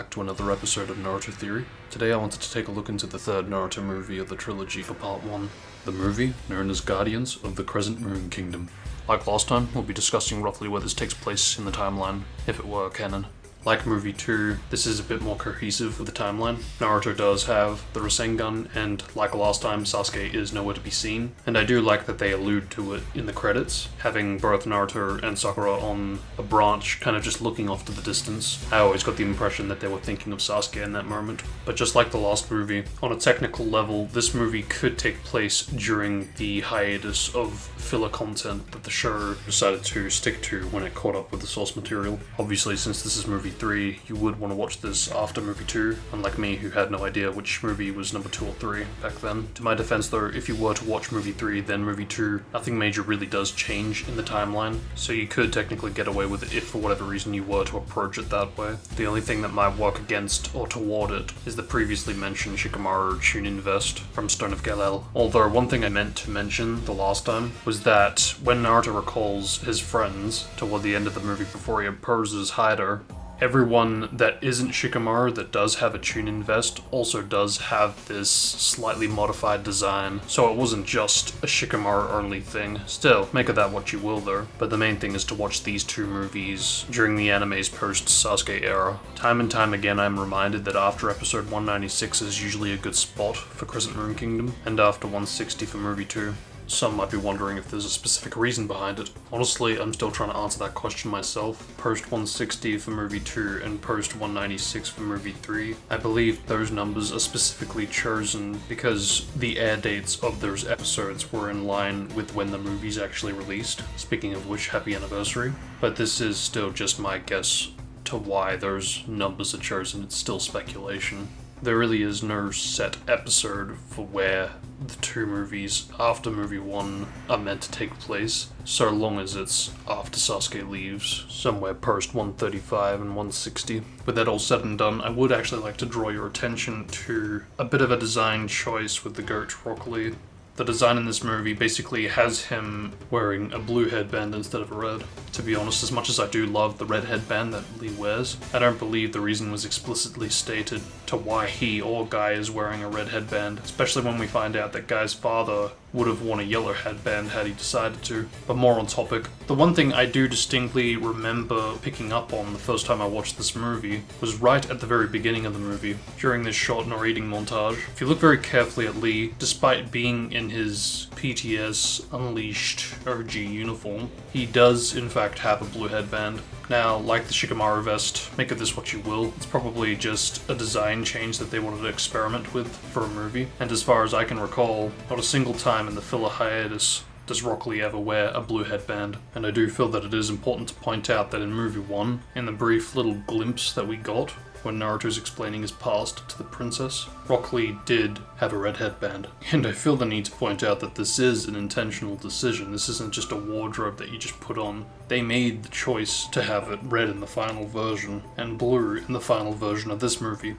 back to another episode of Naruto Theory. Today I wanted to take a look into the third Naruto movie of the trilogy for part 1. The movie, known as Guardians of the Crescent Moon Kingdom. Like last time, we'll be discussing roughly where this takes place in the timeline, if it were canon. Like movie 2, this is a bit more cohesive with the timeline. Naruto does have the Rasengan, and like last time, Sasuke is nowhere to be seen. And I do like that they allude to it in the credits, having both Naruto and Sakura on a branch, kind of just looking off to the distance. I always got the impression that they were thinking of Sasuke in that moment. But just like the last movie, on a technical level, this movie could take place during the hiatus of filler content that the show decided to stick to when it caught up with the source material. Obviously, since this is movie 3, you would want to watch this after movie 2, unlike me who had no idea which movie was number 2 or 3 back then. To my defense though, if you were to watch movie 3 then movie 2, nothing major really does change in the timeline, so you could technically get away with it if for whatever reason you were to approach it that way. The only thing that might work against or toward it is the previously mentioned Shikamaru Chunin vest from Stone of Galel. Although one thing I meant to mention the last time was that when Naruto recalls his friends toward the end of the movie before he opposes Haider, everyone that isn't Shikamaru that does have a Chunin vest also does have this slightly modified design, so it wasn't just a Shikamaru only thing. Still, make of that what you will though, but the main thing is to watch these two movies during the anime's post-Sasuke era. Time and time again I'm reminded that after episode 196 is usually a good spot for Crescent Moon Kingdom, and after 160 for movie 2. Some might be wondering if there's a specific reason behind it. Honestly, I'm still trying to answer that question myself. Post 160 for movie 2 and post 196 for movie 3. I believe those numbers are specifically chosen because the air dates of those episodes were in line with when the movies actually released. Speaking of which, happy anniversary. But this is still just my guess to why those numbers are chosen. It's still speculation. There really is no set episode for where the two movies after movie 1 are meant to take place, so long as it's after Sasuke leaves, somewhere post 135 and 160. With that all said and done, I would actually like to draw your attention to a bit of a design choice with the goat Rock Lee. The design in this movie basically has him wearing a blue headband instead of a red. To be honest, as much as I do love the red headband that Lee wears, I don't believe the reason was explicitly stated to why he or Guy is wearing a red headband, especially when we find out that Guy's father would have worn a yellow headband had he decided to. But more on topic, the one thing I do distinctly remember picking up on the first time I watched this movie was right at the very beginning of the movie, during this short narrating montage. If you look very carefully at Lee, despite being in his PTS Unleashed OG uniform, he does in fact have a blue headband. Now, like the Shikamaru vest, make of this what you will, it's probably just a design change that they wanted to experiment with for a movie, and as far as I can recall, not a single time in the filler hiatus does Rock Lee ever wear a blue headband. And I do feel that it is important to point out that in movie 1, in the brief little glimpse that we got, when Naruto's explaining his past to the princess, Rock Lee did have a red headband. And I feel the need to point out that this is an intentional decision. This isn't just a wardrobe that you just put on. They made the choice to have it red in the final version and blue in the final version of this movie.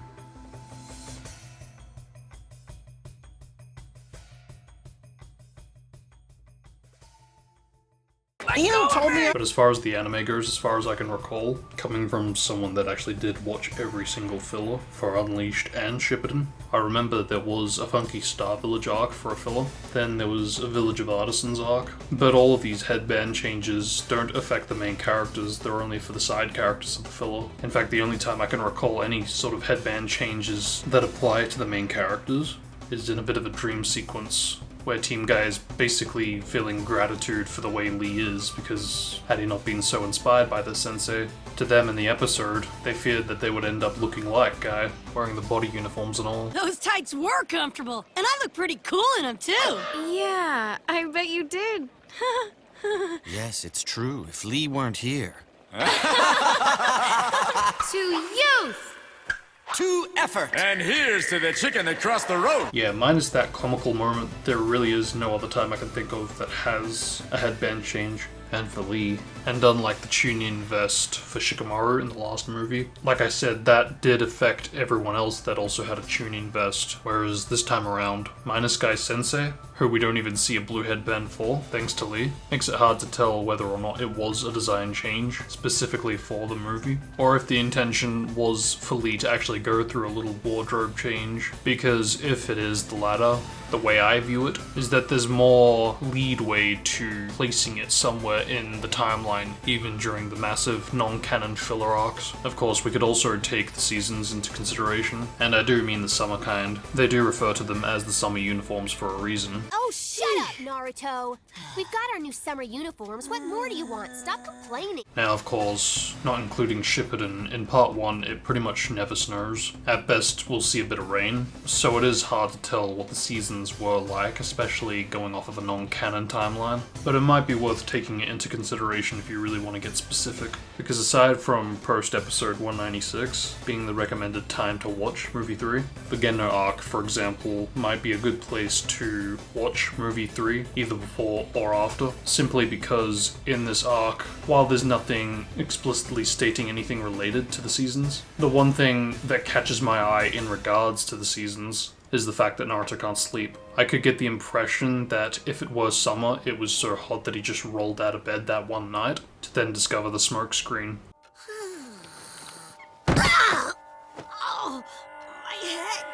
But as far as the anime goes, as far as I can recall, coming from someone that actually did watch every single filler for Unleashed and Shippuden, I remember there was a Funky Star Village arc for a filler, then there was a Village of Artisans arc, but all of these headband changes don't affect the main characters, they're only for the side characters of the filler. In fact, the only time I can recall any sort of headband changes that apply to the main characters is in a bit of a dream sequence, where Team Guy is basically feeling gratitude for the way Lee is, because had he not been so inspired by the sensei, to them in the episode, they feared that they would end up looking like Guy, wearing the body uniforms and all. Those tights were comfortable, and I look pretty cool in them too! Yeah, I bet you did. Yes, it's true. If Lee weren't here. To youth! To effort! And here's to the chicken that crossed the road! Yeah, minus that comical moment, there really is no other time I can think of that has a headband change. and for Lee. And unlike the Chunin vest for Shikamaru in the last movie, like I said, that did affect everyone else that also had a Chunin vest, whereas this time around, minus Guy Sensei, who we don't even see a blue headband for, thanks to Lee, makes it hard to tell whether or not it was a design change specifically for the movie, or if the intention was for Lee to actually go through a little wardrobe change, because if it is the latter, the way I view it is that there's more leadway to placing it somewhere in the timeline, even during the massive non-canon filler arcs. Of course, we could also take the seasons into consideration, and I do mean the summer kind. They do refer to them as the summer uniforms for a reason. Oh, shut up, Naruto! We've got our new summer uniforms. What more do you want? Stop complaining. Now, of course, not including Shippuden, in part 1 it pretty much never snows. At best, we'll see a bit of rain, so it is hard to tell what the seasons were like, especially going off of a non-canon timeline. But it might be worth taking it into consideration if you really want to get specific, because aside from post-episode 196 being the recommended time to watch movie 3, the Genno arc, for example, might be a good place to watch movie 3, either before or after, simply because in this arc, while there's nothing explicitly stating anything related to the seasons, the one thing that catches my eye in regards to the seasons is the fact that Naruto can't sleep. I could get the impression that if it was summer, it was so hot that he just rolled out of bed that one night to then discover the smoke screen. Oh, my head.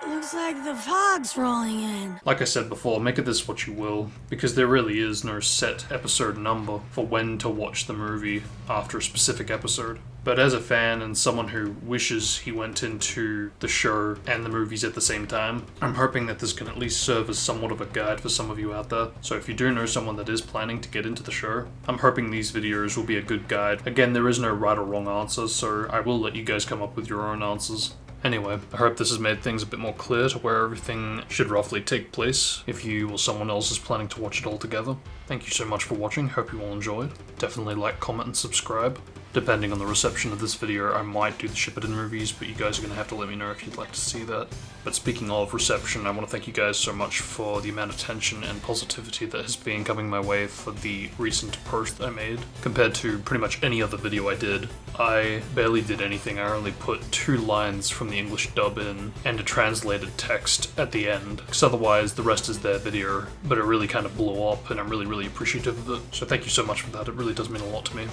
Looks like the fog's rolling in. Like I said before, make of this what you will, because there really is no set episode number for when to watch the movie after a specific episode. But as a fan and someone who wishes he went into the show and the movies at the same time, I'm hoping that this can at least serve as somewhat of a guide for some of you out there. So if you do know someone that is planning to get into the show, I'm hoping these videos will be a good guide. Again, there is no right or wrong answer, so I will let you guys come up with your own answers. Anyway, I hope this has made things a bit more clear to where everything should roughly take place if you or someone else is planning to watch it all together. Thank you so much for watching, hope you all enjoyed. Definitely like, comment, and subscribe. Depending on the reception of this video, I might do the Shippuden movies, but you guys are going to have to let me know if you'd like to see that. But speaking of reception, I want to thank you guys so much for the amount of attention and positivity that has been coming my way for the recent post I made. Compared to pretty much any other video I did, I barely did anything. I only put 2 lines from the English dub in and a translated text at the end, because otherwise the rest is their video, but it really kind of blew up and I'm really appreciative of it. So thank you so much for that, it really does mean a lot to me.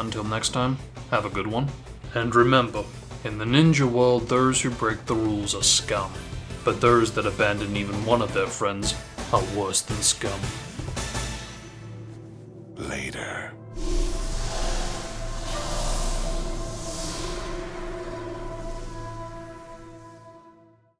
Until next time, have a good one. And remember, in the ninja world, those who break the rules are scum, but those that abandon even one of their friends are worse than scum. Later.